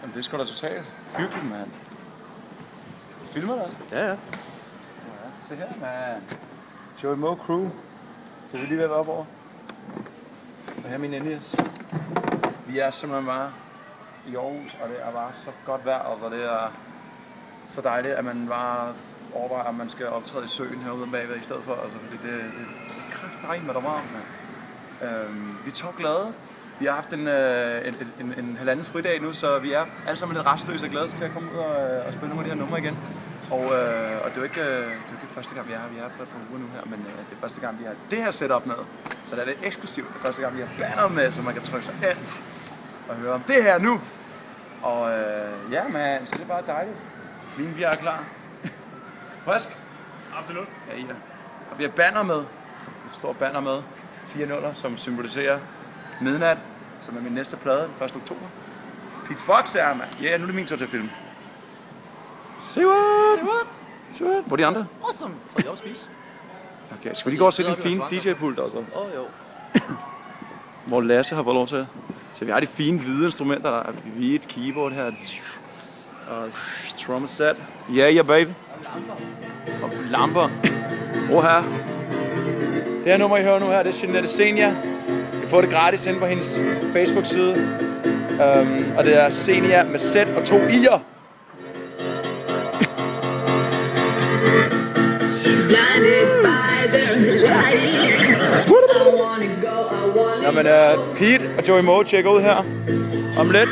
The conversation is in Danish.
Men det er sgu da totalt hyggeligt, mand. Filmer du? Ja, ja. Se her, mand. Joey Moe Crew. Det er vi lige ved at være op over. Og her er min Indies. Vi er simpelthen bare i Aarhus, og det er bare så godt vejr. Altså, det er så dejligt, at man bare overvejer, om man skal optræde i søen herude bagved i stedet for. Altså, fordi det er kræftdejligt med der varmt, mand. Vi er to glade. Vi har haft en halvanden fridag nu, så vi er alle sammen lidt restløse og glade til at komme ud og spille nogle af de her numre igen. Og det er jo ikke første gang, vi er her. Vi er på et par uger nu her, men det er første gang, vi har det her setup med. Så det er lidt eksklusivt. Det er første gang, vi har banner med, så man kan trykke sig ind og høre om det her nu. Og ja, man, så det er bare dejligt. Vin, vi er klar. Frisk? Absolut. Ja, ja. Og vi har banner med. Et stort banner med. 4 nuller, som symboliserer midnat, som er min næste plade, den 1. oktober. Pete Fox er man. Ja, nu er det min tur til at filme. Say what? Hvor er de andre? Awesome. Så jeg også spise. Okay, skal vi lige gå og se den fine DJ-pult også? Jo. Hvor Lasse har fået lov til. Så vi har de fine hvide instrumenter, der er et keyboard her. Og trommeset. Yeah, baby. Og lamper. Her. Det her nummer, I hører nu her, det er Jeanette Xenia. I får det gratis inde på hendes Facebook-side. Og det er Xenia med Z og 2 i'er. Nå, men Pete og Joey Moe tjekker ud her om lidt.